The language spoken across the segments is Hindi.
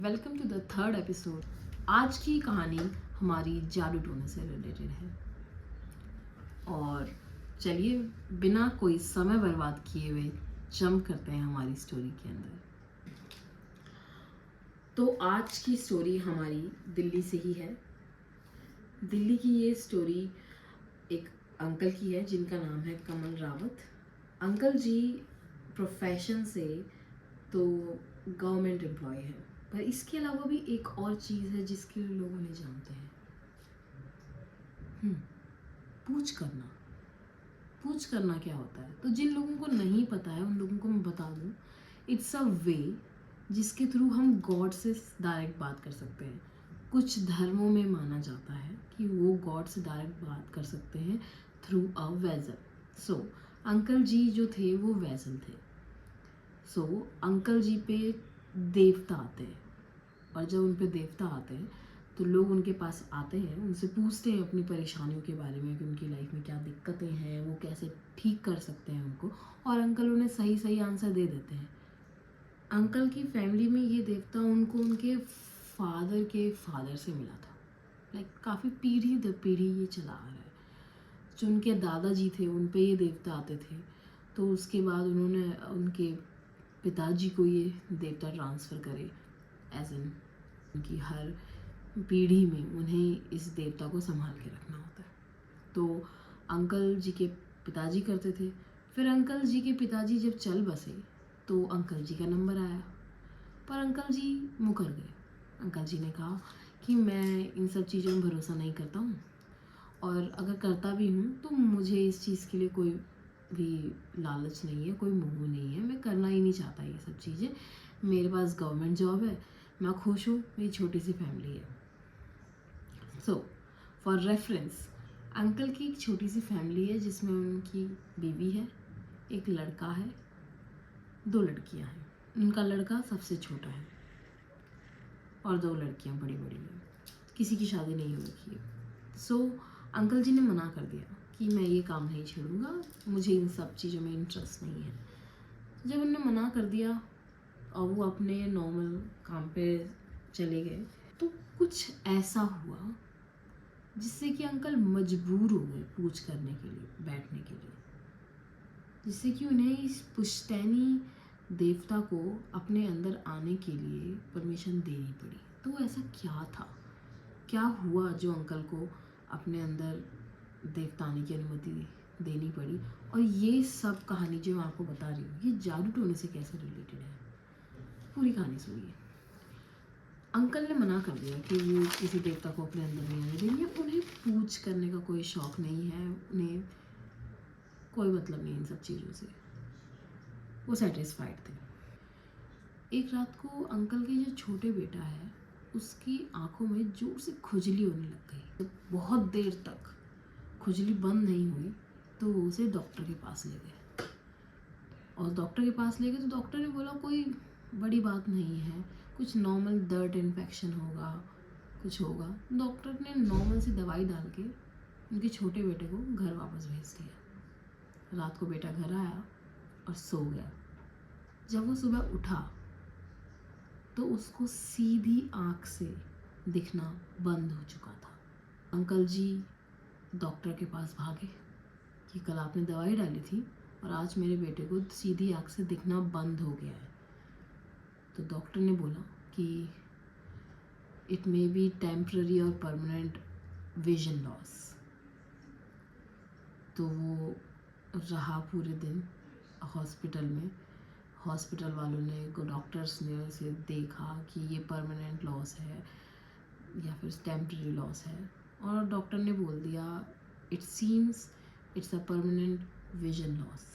Welcome to the third episode. आज की कहानी हमारी जादू टोने से रिलेटेड है और चलिए बिना कोई समय बर्बाद किए हुए जंप करते हैं हमारी स्टोरी के अंदर। तो आज की स्टोरी हमारी दिल्ली से ही है। दिल्ली की ये स्टोरी एक अंकल की है जिनका नाम है कमल रावत। अंकल जी प्रोफेशन से तो गवर्नमेंट एम्प्लॉय है, पर इसके अलावा भी एक और चीज़ है जिसके लिए लोग उन्हें जानते हैं। पूछ करना। पूछ करना क्या होता है? तो जिन लोगों को नहीं पता है उन लोगों को मैं बता दूं, इट्स अ वे जिसके थ्रू हम गॉड से डायरेक्ट बात कर सकते हैं। कुछ धर्मों में माना जाता है कि वो गॉड से डायरेक्ट बात कर सकते हैं through a vessel. So uncle जी जो थे वो वेजल थे। सो अंकल जी पे देवता आते हैं और जब उन पे देवता आते हैं तो लोग उनके पास आते हैं, उनसे पूछते हैं अपनी परेशानियों के बारे में कि उनकी लाइफ में क्या दिक्कतें हैं, वो कैसे ठीक कर सकते हैं उनको, और अंकल उन्हें सही सही आंसर दे देते हैं। अंकल की फैमिली में ये देवता उनको उनके फादर के फादर से मिला था। काफ़ी पीढ़ी दर पीढ़ी ये चला आ रहा है। जो उनके दादाजी थे उन पे ये देवता आते थे, तो उसके बाद उन्होंने उनके पिताजी को ये देवता ट्रांसफ़र करे। एज इन उनकी हर पीढ़ी में उन्हें इस देवता को संभाल के रखना होता है। तो अंकल जी के पिताजी करते थे। फिर अंकल जी के पिताजी जब चल बसे तो अंकल जी का नंबर आया, पर अंकल जी मुकर गए। अंकल जी ने कहा कि मैं इन सब चीज़ों में भरोसा नहीं करता हूँ, और अगर करता भी हूँ तो मुझे इस चीज़ के लिए कोई भी लालच नहीं है, कोई मोह नहीं है, मैं करना ही नहीं चाहता ये सब चीज़ें। मेरे पास गवर्नमेंट जॉब है, मैं खुश हूँ, मेरी छोटी सी फैमिली है। सो फॉर रेफरेंस, अंकल की एक छोटी सी फैमिली है जिसमें उनकी बीवी है, एक लड़का है, 2 लड़कियां हैं। उनका लड़का सबसे छोटा है और 2 लड़कियां बड़ी बड़ी हैं। किसी की शादी नहीं हो रखी है। सो अंकल जी ने मना कर दिया कि मैं ये काम नहीं छेड़ूंगा, मुझे इन सब चीज़ों में इंटरेस्ट नहीं है। जब उन्होंने मना कर दिया और वो अपने नॉर्मल काम पे चले गए, तो कुछ ऐसा हुआ जिससे कि अंकल मजबूर हो गए पूछ करने के लिए, बैठने के लिए, जिससे कि उन्हें इस पुश्तैनी देवता को अपने अंदर आने के लिए परमिशन देनी पड़ी। तो ऐसा क्या था, क्या हुआ जो अंकल को अपने अंदर देवता आने की अनुमति देनी पड़ी? और ये सब कहानी जो मैं आपको बता रही हूँ ये जादू टोने से कैसे रिलेटेड है, पूरी कहानी सुनिए। अंकल ने मना कर दिया कि वो किसी देवता को अपने अंदर नहीं आने देंगे। उन्हें पूछ करने का कोई शौक़ नहीं है, उन्हें कोई मतलब नहीं इन सब चीज़ों से, वो सेटिस्फाइड थे। एक रात को अंकल के जो छोटे बेटा है उसकी आंखों में जोर से खुजली होने लग गई। तो बहुत देर तक खुजली बंद नहीं हुई तो वो उसे डॉक्टर के पास ले गए, और डॉक्टर के पास ले गए तो डॉक्टर ने बोला कोई बड़ी बात नहीं है, कुछ नॉर्मल दर्द इन्फेक्शन होगा, कुछ होगा। डॉक्टर ने नॉर्मल सी दवाई डाल के उनके छोटे बेटे को घर वापस भेज दिया। रात को बेटा घर आया और सो गया। जब वो सुबह उठा तो उसको सीधी आँख से दिखना बंद हो चुका था। अंकल जी डॉक्टर के पास भागे कि कल आपने दवाई डाली थी और आज मेरे बेटे को सीधी आँख से दिखना बंद हो गया है। तो डॉक्टर ने बोला कि इट मे बी टेम्पररी और परमानेंट विजन लॉस। तो वो रहा पूरे दिन हॉस्पिटल में। हॉस्पिटल वालों ने, डॉक्टर्स ने उसे देखा कि ये परमानेंट लॉस है या फिर टेम्पररी लॉस है, और डॉक्टर ने बोल दिया it seems it's a permanent vision loss.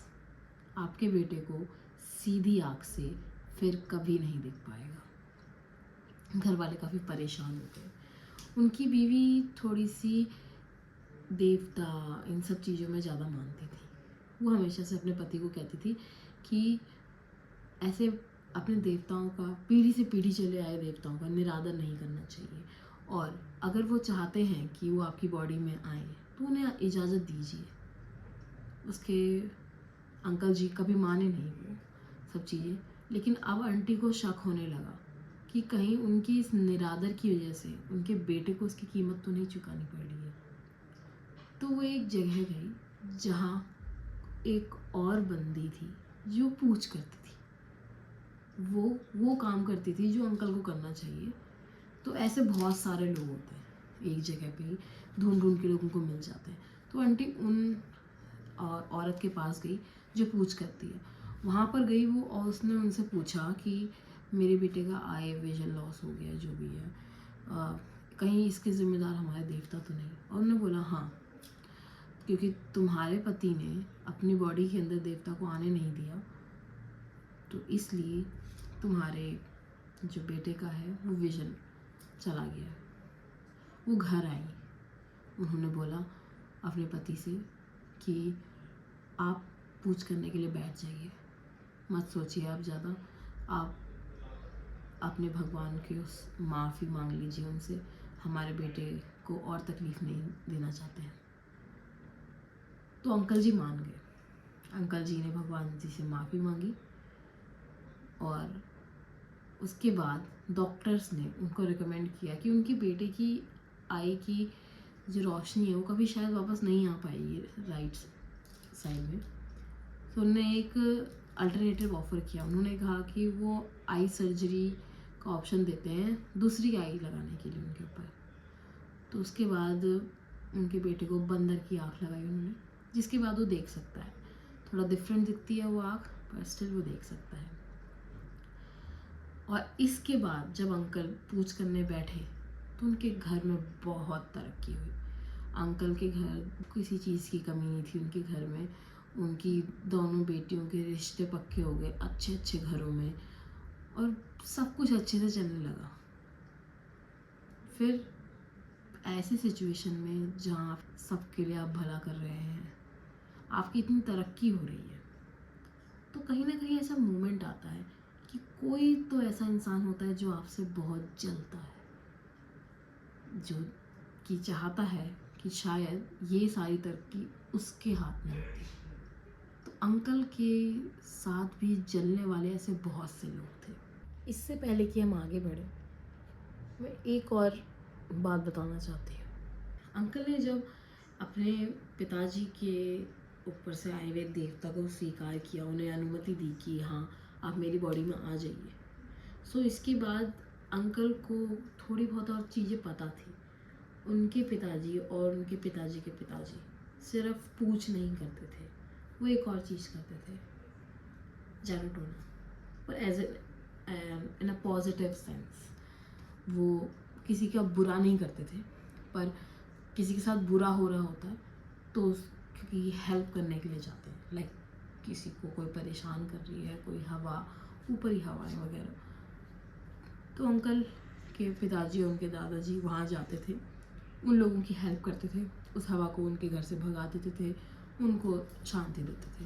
आपके बेटे को सीधी आँख से फिर कभी नहीं देख पाएगा। घर वाले काफ़ी परेशान हो गए। उनकी बीवी थोड़ी सी देवता इन सब चीज़ों में ज़्यादा मानती थी। वो हमेशा से अपने पति को कहती थी कि ऐसे अपने देवताओं का, पीढ़ी से पीढ़ी चले आए देवताओं का निरादर नहीं करना चाहिए, और अगर वो चाहते हैं कि वो आपकी बॉडी में आए तो उन्हें इजाज़त दीजिए। उसके अंकल जी कभी माने नहीं वो सब चीज़ें, लेकिन अब आंटी को शक होने लगा कि कहीं उनकी इस निरादर की वजह से उनके बेटे को उसकी कीमत तो नहीं चुकानी पड़ रही है। तो वो एक जगह गई जहाँ एक और बंदी थी जो पूछ करती थी, वो काम करती थी जो अंकल को करना चाहिए। तो ऐसे बहुत सारे लोग होते हैं, एक जगह पे ही ढूंढ ढूंढ के लोगों को मिल जाते हैं। तो आंटी उन औरत के पास गई जो पूछ करती है। वहाँ पर गई वो और उसने उनसे पूछा कि मेरे बेटे का आई विजन लॉस हो गया, जो भी है, कहीं इसके ज़िम्मेदार हमारे देवता तो नहीं? और उन्होंने बोला हाँ, क्योंकि तुम्हारे पति ने अपनी बॉडी के अंदर देवता को आने नहीं दिया, तो इसलिए तुम्हारे जो बेटे का है वो विजन चला गया। वो घर आई, उन्होंने बोला अपने पति से कि आप पूछ करने के लिए बैठ जाइए, मत सोचिए आप ज़्यादा, आप अपने भगवान की उस माफ़ी मांग लीजिए उनसे, हमारे बेटे को और तकलीफ़ नहीं देना चाहते हैं। तो अंकल जी मान गए। अंकल जी ने भगवान जी से माफ़ी मांगी और उसके बाद डॉक्टर्स ने उनको रिकमेंड किया कि उनके बेटे की आई की जो रोशनी है वो कभी शायद वापस नहीं आ पाएगी राइट साइड में। तो उन्होंने एक अल्टरनेटिव ऑफ़र किया। उन्होंने कहा कि वो आई सर्जरी का ऑप्शन देते हैं दूसरी आई लगाने के लिए उनके ऊपर। तो उसके बाद उनके बेटे को बंदर की आँख लगाई उन्होंने, जिसके बाद वो देख सकता है। थोड़ा डिफरेंट दिखती है वो आँख, पर स्टिल वो देख सकता है। और इसके बाद जब अंकल पूछ करने बैठे तो उनके घर में बहुत तरक्की हुई। अंकल के घर किसी चीज़ की कमी नहीं थी। उनके घर में उनकी दोनों बेटियों के रिश्ते पक्के हो गए अच्छे अच्छे घरों में, और सब कुछ अच्छे से चलने लगा। फिर ऐसे सिचुएशन में जहाँ आप सबके लिए आप भला कर रहे हैं, आपकी इतनी तरक्की हो रही है, तो कहीं ना कहीं ऐसा मोमेंट आता है कि कोई तो ऐसा इंसान होता है जो आपसे बहुत जलता है, जो कि चाहता है कि शायद ये सारी तरक्की उसके हाथ में होती। तो अंकल के साथ भी जलने वाले ऐसे बहुत से लोग थे। इससे पहले कि हम आगे बढ़े, मैं एक और बात बताना चाहती हूँ। अंकल ने जब अपने पिताजी के ऊपर से आए हुए देवता को स्वीकार किया, उन्हें अनुमति दी कि हाँ आप मेरी बॉडी में आ जाइए, सो इसके बाद अंकल को थोड़ी बहुत और चीज़ें पता थी। उनके पिताजी और उनके पिताजी के पिताजी सिर्फ पूछ नहीं करते थे, वो एक और चीज़ करते थे, जादू टोना, पर as in a positive sense. वो किसी का बुरा नहीं करते थे, पर किसी के साथ बुरा हो रहा होता है तो उसकी हेल्प करने के लिए जाते हैं। लाइक किसी को कोई परेशान कर रही है, कोई हवा, ऊपरी हवाएं वगैरह, तो अंकल के पिताजी और उनके दादाजी वहाँ जाते थे, उन लोगों की हेल्प करते थे, उस हवा को उनके घर से भगा देते थे, उनको शांति देते थे।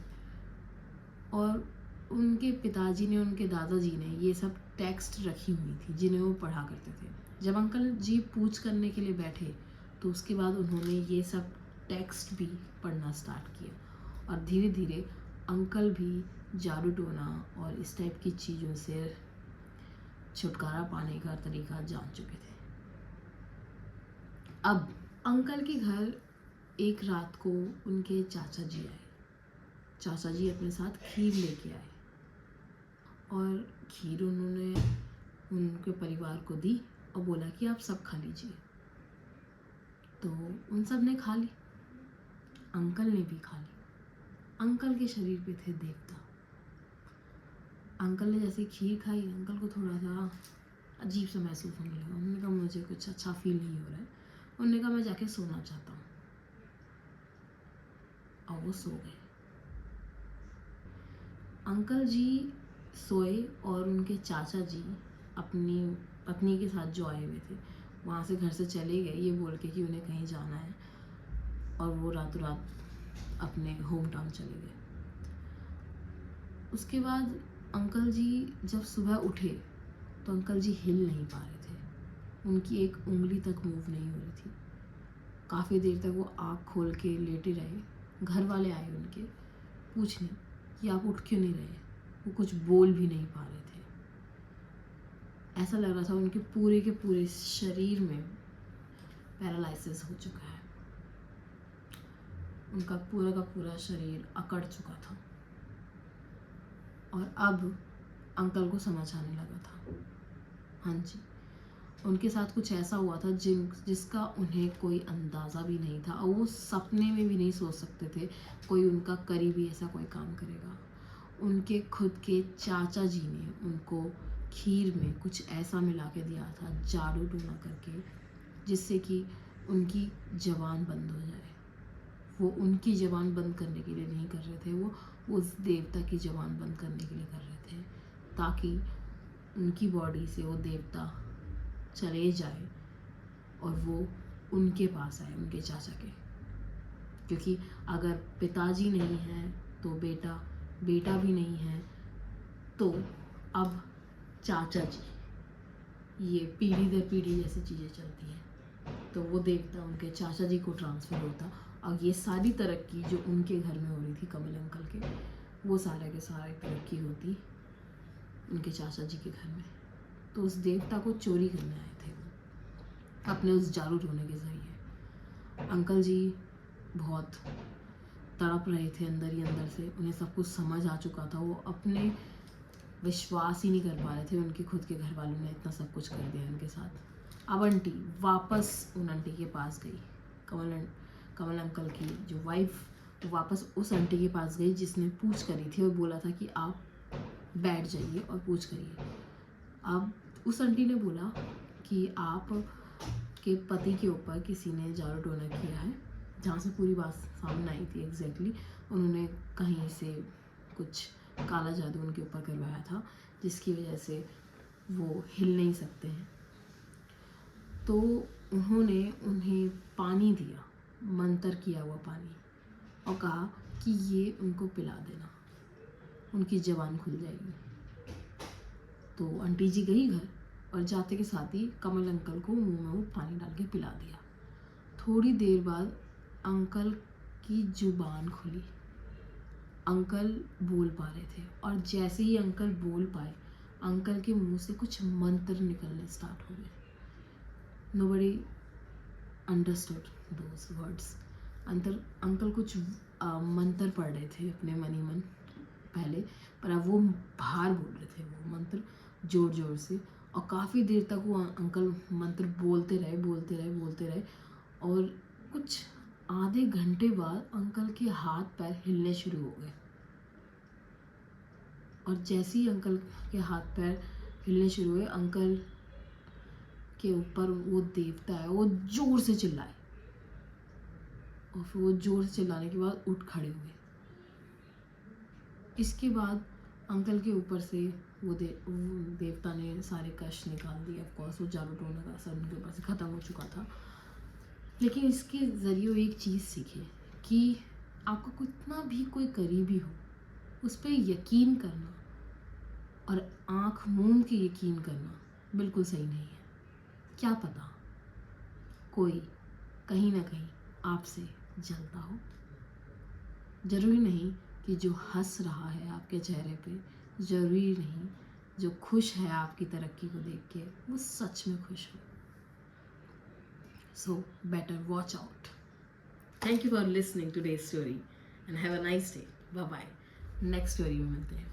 और उनके पिताजी ने, उनके दादाजी ने ये सब टेक्स्ट रखी हुई थी जिन्हें वो पढ़ा करते थे। जब अंकल जी पूछ करने के लिए बैठे तो उसके बाद उन्होंने ये सब टेक्स्ट भी पढ़ना स्टार्ट किया, और धीरे धीरे अंकल भी जादू टोना और इस टाइप की चीज़ों से छुटकारा पाने का तरीका जान चुके थे। अब अंकल के घर एक रात को उनके चाचा जी आए। चाचा जी अपने साथ खीर लेके आए और खीर उन्होंने उनके परिवार को दी और बोला कि आप सब खा लीजिए। तो उन सब ने खा ली, अंकल ने भी खा ली। अंकल के शरीर पे थे देवता। अंकल ने जैसे खीर खाई, अंकल को थोड़ा सा अजीब सा महसूस होने लगा। उन्होंने कहा मुझे कुछ अच्छा फील नहीं हो रहा है। उन्होंने कहा मैं जाके सोना चाहता हूँ, और वो सो गए। अंकल जी सोए और उनके चाचा जी अपनी पत्नी के साथ जो आए हुए थे वहाँ से घर से चले गए, ये बोल के कि उन्हें कहीं जाना है, और वो रातों रात अपने होम टाउन चले गए। उसके बाद अंकल जी जब सुबह उठे तो अंकल जी हिल नहीं पा रहे थे, उनकी एक उंगली तक मूव नहीं हो रही थी। काफ़ी देर तक वो आँख खोल के लेटे रहे। घर वाले आए उनके पूछने कि आप उठ क्यों नहीं रहे, वो कुछ बोल भी नहीं पा रहे थे। ऐसा लग रहा था उनके पूरे के पूरे शरीर में पैरालिसिस हो चुका है, उनका पूरा का पूरा शरीर अकड़ चुका था। और अब अंकल को समझ आने लगा था। हाँ जी, उनके साथ कुछ ऐसा हुआ था जिसका उन्हें कोई अंदाज़ा भी नहीं था, और वो सपने में भी नहीं सोच सकते थे कोई उनका करीबी ऐसा कोई काम करेगा। उनके खुद के चाचा जी ने उनको खीर में कुछ ऐसा मिला के दिया था, जादू टोना करके, जिससे कि उनकी ज़बान बंद हो जाए। वो उनकी ज़बान बंद करने के लिए नहीं कर रहे थे, वो उस देवता की ज़बान बंद करने के लिए कर रहे थे, ताकि उनकी बॉडी से वो देवता चले जाए और वो उनके पास आए, उनके चाचा के। क्योंकि अगर पिताजी नहीं है तो बेटा, बेटा भी नहीं है तो अब चाचा जी, ये पीढ़ी दर पीढ़ी जैसी चीज़ें चलती हैं। तो वो देवता उनके चाचा जी को ट्रांसफ़र होता, और ये सारी तरक्की जो उनके घर में हो रही थी कमल अंकल के, वो सारे के सारे तरक्की होती उनके चाचा जी के घर में। तो उस देवता को चोरी करने आए थे वो, अपने उस जादू टोने के ज़रिए। अंकल जी बहुत तड़प रहे थे अंदर ही अंदर से, उन्हें सब कुछ समझ आ चुका था। वो अपने विश्वास ही नहीं कर पा रहे थे, उनके खुद के घर वालों ने इतना सब कुछ कर दिया उनके साथ। अब आंटी वापस उन आंटी के पास गई, कमल अंकल की जो वाइफ, वो वापस उस आंटी के पास गई जिसने पूछ करी थी और बोला था कि आप बैठ जाइए और पूछ करिए। अब उस आंटी ने बोला कि आप के पति के ऊपर किसी ने जादू टोना किया है, जहाँ से पूरी बात सामने आई थी एग्जैक्टली। उन्होंने कहीं से कुछ काला जादू उनके ऊपर करवाया था, जिसकी वजह से वो हिल नहीं सकते हैं। तो उन्होंने उन्हें पानी दिया, मंत्र किया हुआ पानी, और कहा कि ये उनको पिला देना, उनकी ज़बान खुल जाएगी। तो आंटी जी गई घर, और जाते के साथ ही कमल अंकल को मुंह में वो पानी डाल के पिला दिया। थोड़ी देर बाद अंकल की ज़ुबान खुली, अंकल बोल पा रहे थे, और जैसे ही अंकल बोल पाए, अंकल के मुंह से कुछ मंत्र निकलने स्टार्ट हो गए। Nobody understood those words. Uncle कुछ मंत्र पढ़ रहे थे अपने मन ही मन पहले, पर अब वो बाहर बोल रहे थे वो मंत्र जोर जोर से, और काफ़ी देर तक वो अंकल मंत्र बोलते रहे, और कुछ आधे घंटे बाद अंकल के हाथ पैर हिलने शुरू हो गए। और जैसे ही अंकल के हाथ पैर हिलने शुरू हुए, अंकल के ऊपर वो देवता है वो जोर से चिल्लाए, और फिर वो जोर से चिल्लाने के बाद उठ खड़े हुए। इसके बाद अंकल के ऊपर से वो देवता ने सारे कष्ट निकाल दिए। ऑफ कोर्स वो जादू टोना का असर उनके ऊपर से ख़त्म हो चुका था। लेकिन इसके ज़रिए वो एक चीज़ सीखे कि आपका कितना भी कोई करीबी हो, उस पर यकीन करना और आँख मूंद के यकीन करना बिल्कुल सही नहीं है। क्या पता कोई कहीं ना कहीं आपसे जलता हो। ज़रूरी नहीं कि जो हंस रहा है आपके चेहरे पे, ज़रूरी नहीं जो खुश है आपकी तरक्की को देख के वो सच में खुश हो। So better watch out. Thank you for listening to today's story and have a nice day. Bye bye. Next story में मिलते हैं.